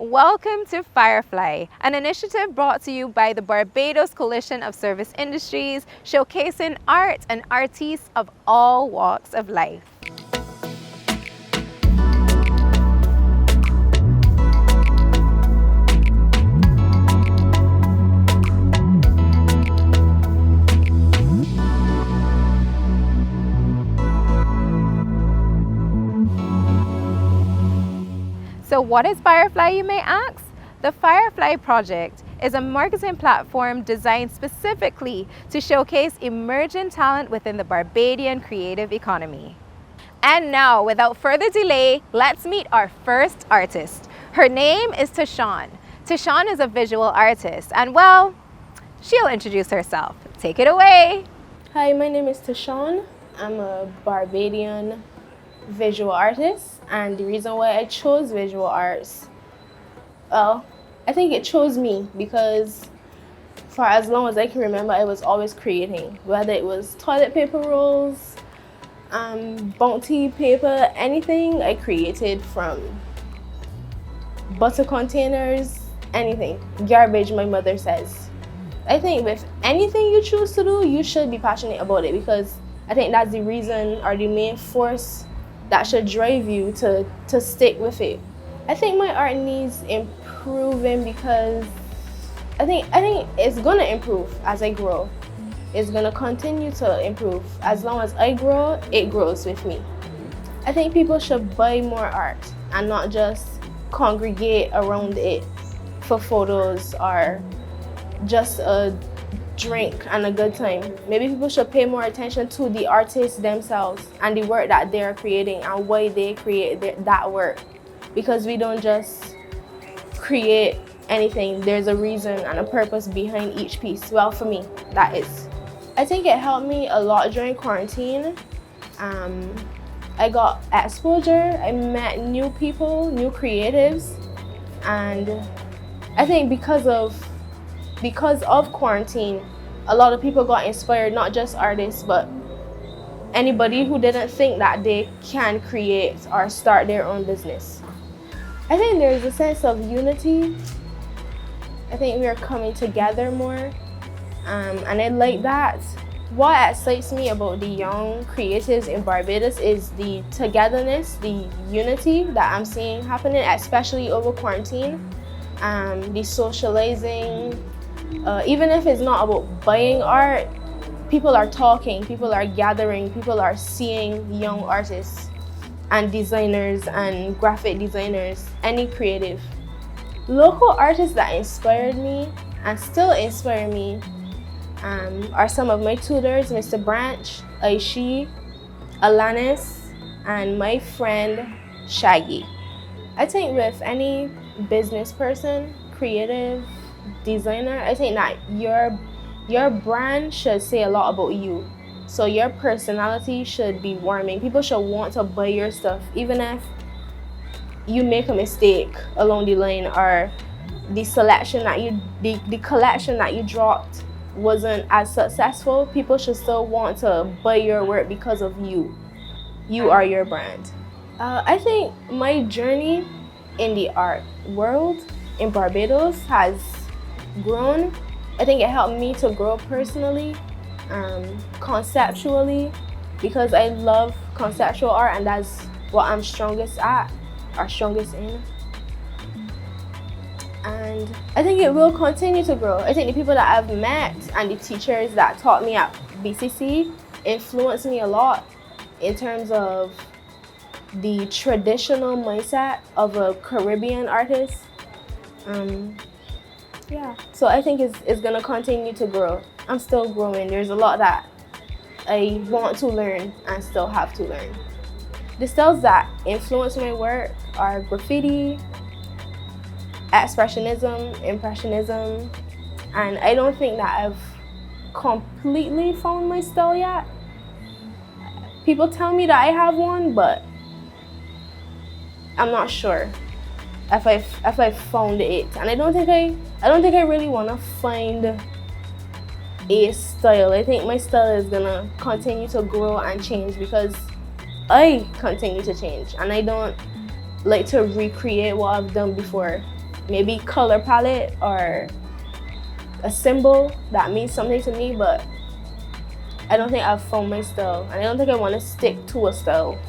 Welcome to Firefly, an initiative brought to you by the Barbados Coalition of Service Industries, showcasing art and artists of all walks of life. So what is Firefly, you may ask? The Firefly project is a marketing platform designed specifically to showcase emerging talent within the Barbadian creative economy. And now, without further delay, let's meet our first artist. Her name is Tashawn. Tashawn is a visual artist, and well, she'll introduce herself. Take it away. Hi, my name is Tashawn. I'm a Barbadian visual artist, and the reason why I chose visual arts, well, I think it chose me because for as long as I can remember, I was always creating, whether it was toilet paper rolls, bounty paper, anything I created, from butter containers, anything, garbage, my mother says. I think with anything you choose to do, you should be passionate about it, because I think that's the reason or the main force that should drive you to stick with it. I think my art needs improving because I think it's gonna improve as I grow. It's gonna continue to improve. As long as I grow, it grows with me. I think people should buy more art and not just congregate around it for photos or just a drink and a good time. Maybe people should pay more attention to the artists themselves and the work that they're creating and why they create that work. Because we don't just create anything. There's a reason and a purpose behind each piece. Well, for me, that is. I think it helped me a lot during quarantine. I got exposure, I met new people, new creatives, and I think because of quarantine, a lot of people got inspired, not just artists, but anybody who didn't think that they can create or start their own business. I think there's a sense of unity. I think we are coming together more, and I like that. What excites me about the young creatives in Barbados is the togetherness, the unity that I'm seeing happening, especially over quarantine. The socializing, even if it's not about buying art, people are talking, people are gathering, people are seeing young artists and designers and graphic designers, any creative. Local artists that inspired me and still inspire me are some of my tutors, Mr. Branch, Aishi, Alanis, and my friend Shaggy. I think with any business person, creative, designer, I think that your brand should say a lot about you. So your personality should be warming. People should want to buy your stuff, even if you make a mistake along the line or the collection that you dropped wasn't as successful. People should still want to buy your work because of you. You are your brand. I think my journey in the art world in Barbados has grown. I think it helped me to grow personally, conceptually, because I love conceptual art and that's what I'm strongest at or strongest in. And I think it will continue to grow. I think the people that I've met and the teachers that taught me at BCC influenced me a lot in terms of the traditional mindset of a Caribbean artist. Yeah, so I think it's gonna continue to grow. I'm still growing. There's a lot that I want to learn and still have to learn. The styles that influence my work are graffiti, expressionism, impressionism, and I don't think that I've completely found my style yet. People tell me that I have one, but I'm not sure if I found it, and I don't think I really want to find a style. I think my style is gonna continue to grow and change because I continue to change, and I don't like to recreate what I've done before. maybe color palette or a symbol that means something to me, but I don't think I've found my style, and I don't think I want to stick to a style.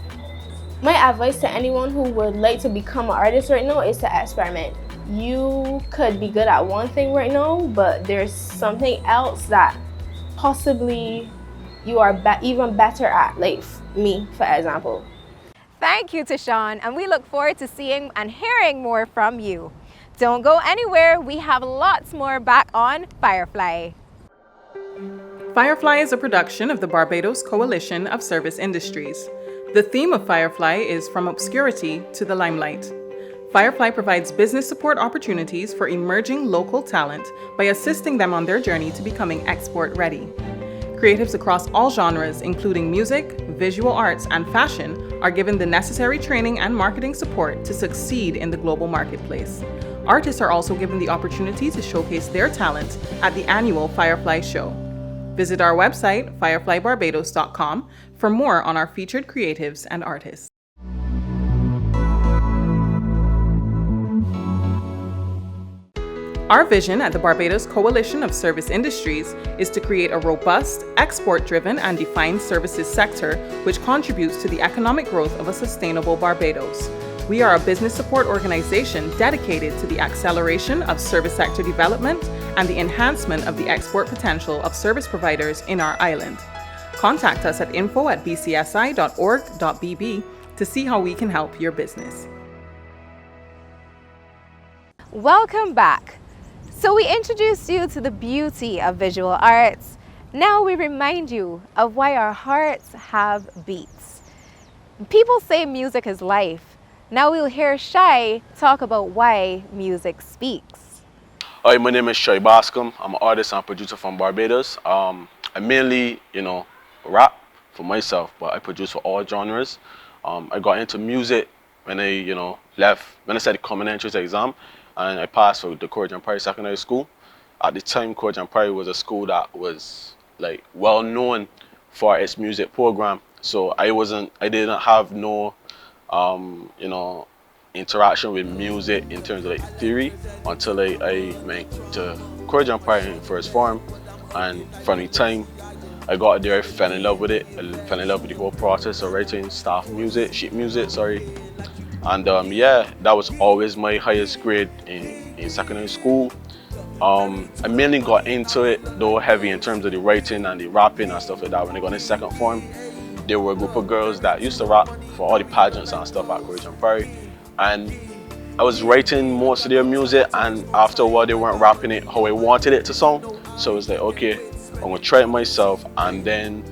My advice to anyone who would like to become an artist right now is to experiment. You could be good at one thing right now, but there's something else that possibly you are even better at, like me, for example. Thank you to Sean, and we look forward to seeing and hearing more from you. Don't go anywhere, we have lots more back on Firefly. Firefly is a production of the Barbados Coalition of Service Industries. The theme of Firefly is From Obscurity to the Limelight. Firefly provides business support opportunities for emerging local talent by assisting them on their journey to becoming export ready. Creatives across all genres, including music, visual arts, and fashion, are given the necessary training and marketing support to succeed in the global marketplace. Artists are also given the opportunity to showcase their talent at the annual Firefly Show. Visit our website, fireflybarbados.com, for more on our featured creatives and artists. Our vision at the Barbados Coalition of Service Industries is to create a robust, export-driven and defined services sector which contributes to the economic growth of a sustainable Barbados. We are a business support organization dedicated to the acceleration of service sector development and the enhancement of the export potential of service providers in our island. Contact us at info@bcsi.org.bb to see how we can help your business. Welcome back. So we introduced you to the beauty of visual arts. Now we remind you of why our hearts have beats. People say music is life. Now we'll hear Shai talk about why music speaks. Hi, my name is Shai Bascom. I'm an artist and producer from Barbados. I mainly, rap for myself, but I produce for all genres. I got into music when I, when I said the common entrance exam, and I passed for the Courage and Prairie Secondary School. At the time, Courage and Prairie was a school that was well known for its music program. So I didn't have no interaction with music in terms of theory until I went to Courage and Prairie in first form, and from the time I got there, I fell in love with it. I fell in love with the whole process of writing sheet music, and that was always my highest grade in secondary school. I mainly got into it though heavy in terms of the writing and the rapping and stuff like that when I got in second form. There were a group of girls that used to rap for all the pageants and stuff at Courage and Prairie, and I was writing most of their music, and after a while they weren't rapping it how I wanted it to sound. So it's like, okay, I'm gonna try it myself, and then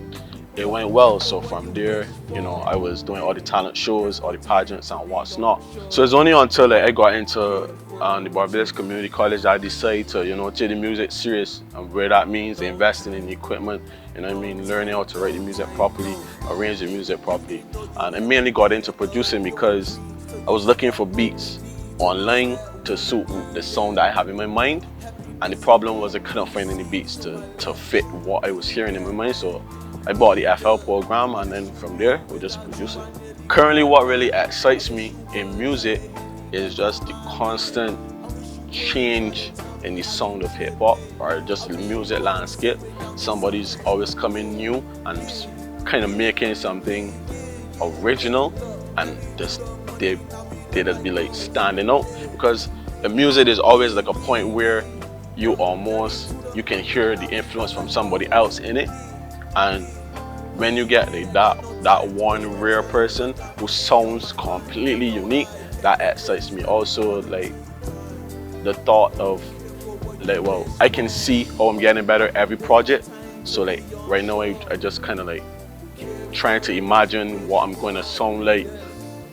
it went well. So from there, I was doing all the talent shows, all the pageants and what's not. So it's only until I got into the Barbados Community College that I decided to, take the music serious, and where that means investing in the equipment, learning how to write the music properly, arrange the music properly. And I mainly got into producing because I was looking for beats online to suit the sound that I have in my mind. And the problem was I couldn't find any beats to fit what I was hearing in my mind. So I bought the FL program, and then from there, we're just producing. Currently, what really excites me in music is just the constant change in the sound of hip hop or just the music landscape. Somebody's always coming new and kind of making something original, and they just be standing out, because the music is always a point where you can hear the influence from somebody else in it. And when you get that one rare person who sounds completely unique, that excites me. Also, the thought of I can see how I'm getting better every project. So right now I just kind of trying to imagine what I'm going to sound like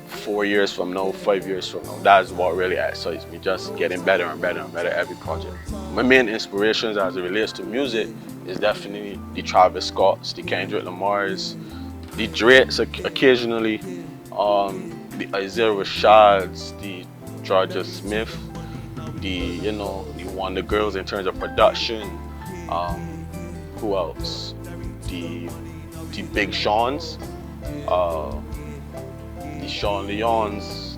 4 years from now, 5 years from now. That's what really excites me, just getting better and better and better every project. My main inspirations as it relates to music is definitely the Travis Scotts, the Kendrick Lamars, the Drakes occasionally, the Isaiah Rashads, the Georgia Smith, the Wonder Girls in terms of production. Who else? The Big Seans, the Sean Leons,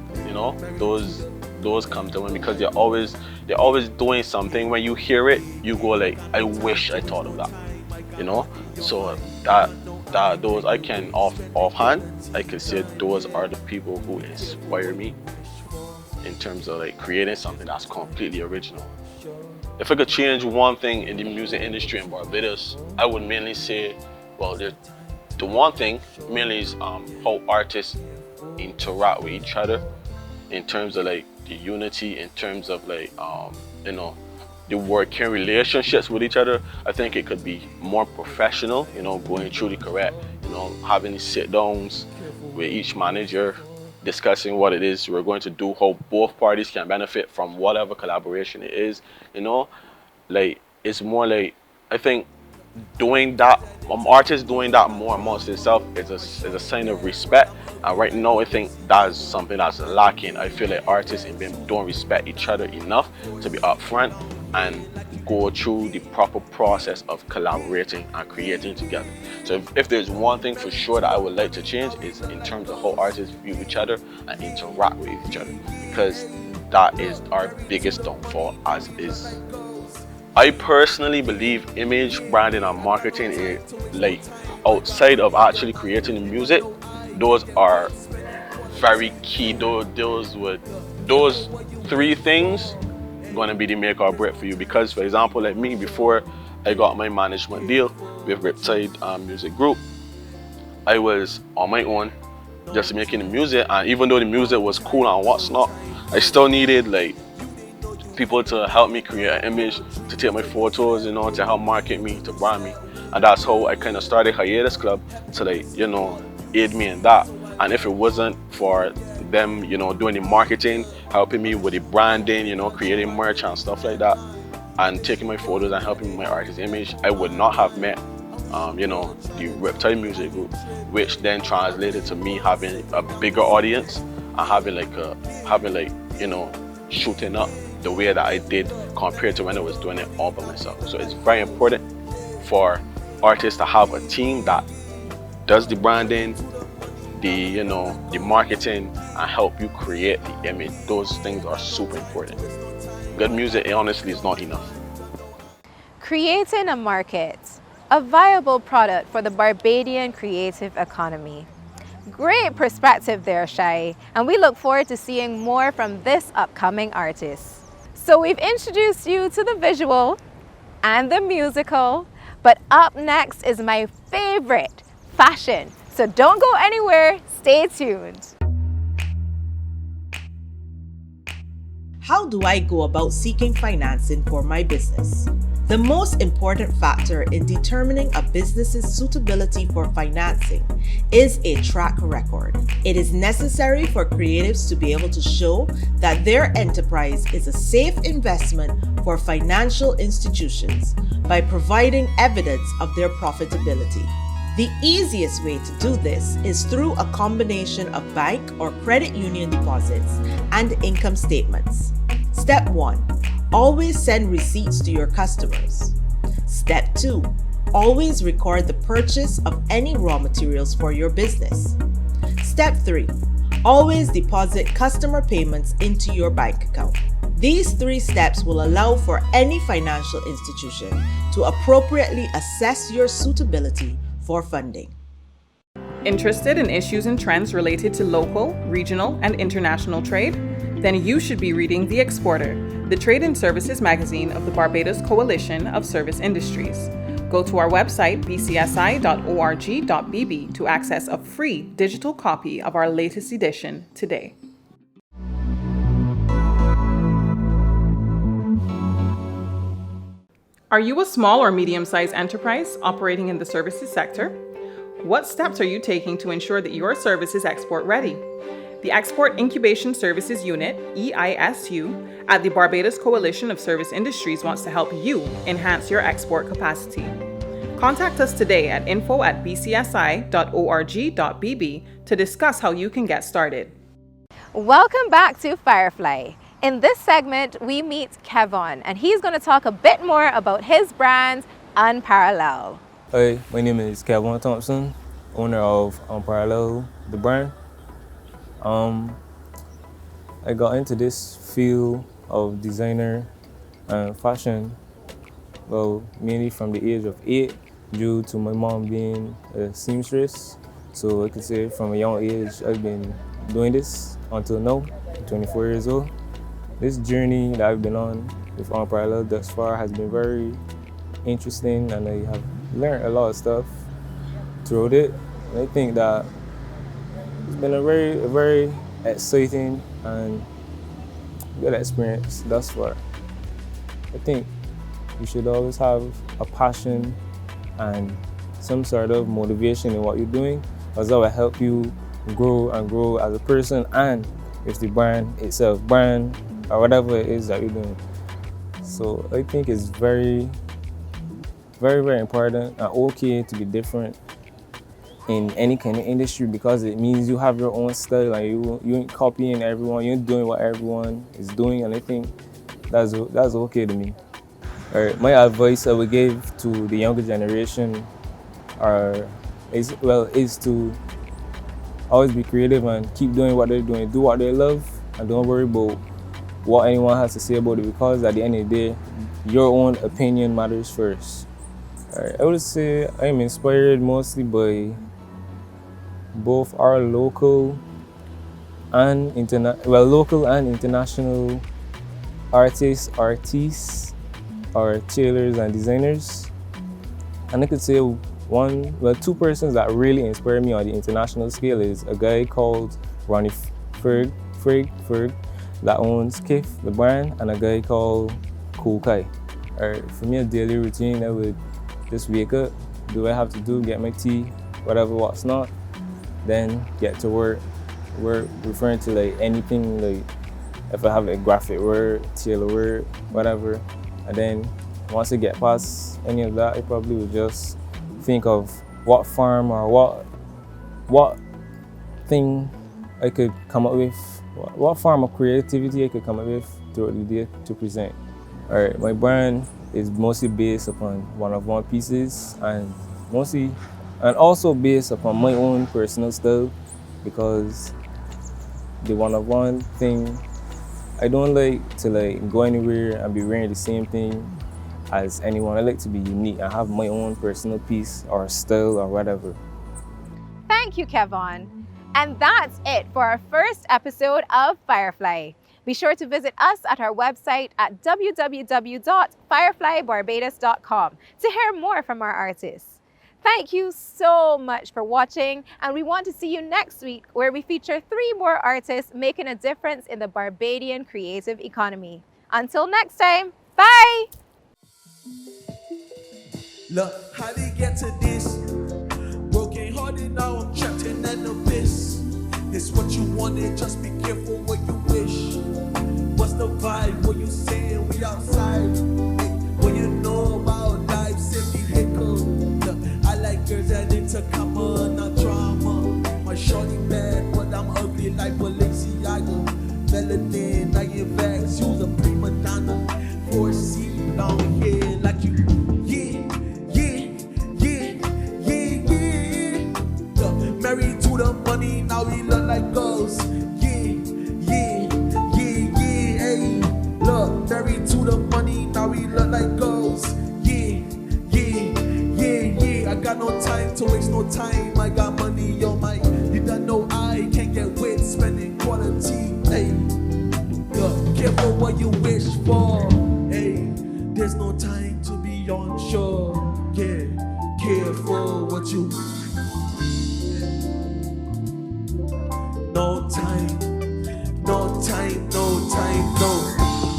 those come to mind because they're always doing something. When you hear it, you go like, I wish I thought of that, you know. So that those I can offhand I can say those are the people who inspire me in terms of like creating something that's completely original. If I could change one thing in the music industry in Barbados, I would mainly say, well, the one thing mainly is how artists interact with each other in terms of like the unity, in terms of like you know, the working relationships with each other. I think it could be more professional, you know, going through the correct, you know, having sit downs with each manager, discussing what it is we're going to do, how both parties can benefit from whatever collaboration it is, you know. Like, it's more like, I think doing that, artists doing that more amongst itself is a sign of respect. And right now I think that is something that's lacking. I feel like artists don't respect each other enough to be upfront and go through the proper process of collaborating and creating together. So if there's one thing for sure that I would like to change, is in terms of how artists view each other and interact with each other, because that is our biggest downfall. As is, I personally believe image, branding, and marketing is like, outside of actually creating the music, those are very key. Those three things gonna be the make or break for you. Because for example, like me, before I got my management deal with Riptide Music Group, I was on my own just making the music, and even though the music was cool and what's not, I still needed like people to help me create an image, to take my photos, you know, to help market me, to brand me. And that's how I kind of started Hiatus Club, to like, you know, aid me in that. And if it wasn't for them, you know, doing the marketing, helping me with the branding, you know, creating merch and stuff like that, and taking my photos and helping my artist image, I would not have met you know, the Riptide Music Group, which then translated to me having a bigger audience and having like you know, shooting up the way that I did compared to when I was doing it all by myself. So it's very important for artists to have a team that does the branding, the marketing, and help you create the image. Those things are super important. Good music, honestly, is not enough. Creating a market, a viable product for the Barbadian creative economy. Great perspective there, Shai, and we look forward to seeing more from this upcoming artist. So we've introduced you to the visual and the musical, but up next is my favorite, fashion. So don't go anywhere, stay tuned. How do I go about seeking financing for my business? The most important factor in determining a business's suitability for financing is a track record. It is necessary for creatives to be able to show that their enterprise is a safe investment for financial institutions by providing evidence of their profitability. The easiest way to do this is through a combination of bank or credit union deposits and income statements. Step 1. Always send receipts to your customers. Step 2. Always record the purchase of any raw materials for your business. Step 3. Always deposit customer payments into your bank account. These 3 steps will allow for any financial institution to appropriately assess your suitability for funding. Interested in issues and trends related to local, regional, and international trade? Then you should be reading The Exporter, the trade and services magazine of the Barbados Coalition of Service Industries. Go to our website, bcsi.org.bb, to access a free digital copy of our latest edition today. Are you a small or medium-sized enterprise operating in the services sector? What steps are you taking to ensure that your service is export ready? The Export Incubation Services Unit, EISU, at the Barbados Coalition of Service Industries wants to help you enhance your export capacity. Contact us today at info@bcsi.org.bb to discuss how you can get started. Welcome back to Firefly. In this segment, we meet Kevon, and he's going to talk a bit more about his brand, Unparalleled. Hey, my name is Kevon Thompson, owner of Unparalleled, the brand. I got into this field of designer and fashion, well, mainly from the age of 8, due to my mom being a seamstress. So I could say from a young age, I've been doing this until now, 24 years old. This journey that I've been on with Unparalleled thus far has been very interesting, and I have learned a lot of stuff throughout it. And I think that it's been a very exciting and good experience thus far. I think you should always have a passion and some sort of motivation in what you're doing, because that will help you grow and grow as a person and with the brand itself, brand or whatever it is that you're doing. So I think it's very important and okay to be different in any kind of industry, because it means you have your own style and you ain't copying everyone, you ain't doing what everyone is doing, and I think that's okay to me. Alright, my advice I would give to the younger generation is to always be creative and keep doing what they're doing, do what they love, and don't worry about what anyone has to say about it, because at the end of the day, your own opinion matters first. Alright, I would say I'm inspired mostly by both our local and international artists or tailors and designers. And I could say two persons that really inspire me on the international scale is a guy called Ronnie Ferg that owns Kif, the brand, and a guy called Cool Kai. For me, a daily routine, I would just wake up, do what I have to do, get my tea, whatever, what's not, then get to work referring to like anything, like if I have like graphic work, tailor work, whatever. And then once I get past any of that, I probably would just think of what farm or what thing I could come up with, what form of creativity I could come up with throughout the day to present. Alright, my brand is mostly based upon one-of-one pieces and also based upon my own personal style, because the one-of-one thing, I don't like to go anywhere and be wearing the same thing as anyone. I like to be unique and have my own personal piece or style or whatever. Thank you, Kevon. And that's it for our first episode of Firefly. Be sure to visit us at our website at www.fireflybarbados.com to hear more from our artists. Thank you so much for watching, and we want to see you next week where we feature 3 more artists making a difference in the Barbadian creative economy. Until next time, bye! Look, how they get to this? Broken hearted, now I'm trapped in an abyss. It's what you wanted, just be careful what you wish. What's the vibe? What you saying? We outside. Hey, what you know about life? Simply hiccup. I like girls that into comma, not drama. My shorty bad, but I'm ugly like Balenciaga. Melanin, I get vexed, use a prima donna. 4C, long hair like you. Married to the money, now we look like ghosts. Hey. Look, married to the money, now we look like ghosts. I got no time to waste no time. I got money on my. You don't know I can't get with spending quality. Hey, look, careful what you wish for. Hey, there's no time to be unsure. Yeah, careful what you. No time.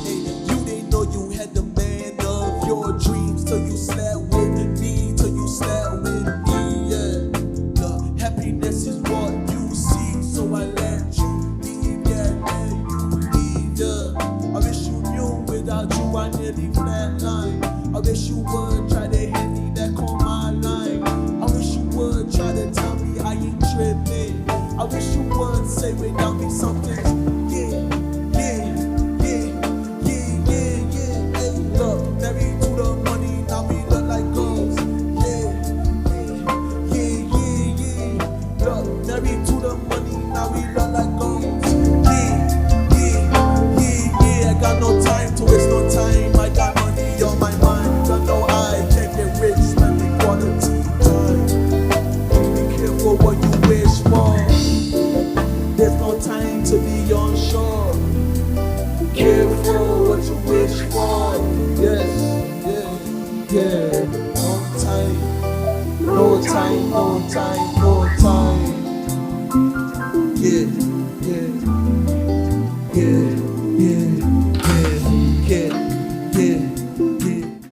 Hey, you didn't know you had the man of your dreams till you slept with me, yeah. The happiness is what you seek, so I let you leave, yeah, and you leave, yeah. I wish you knew without you I nearly flatline. I wish you would try to hit me back on my line. I wish you would try to tell me I ain't tripping. I wish you would say without me something. Yeah. Hey, look, married to the money, now we look like ghosts. Yeah. Look, married to the money, now we look like ghosts. Yeah. time, no time. Yeah, yeah.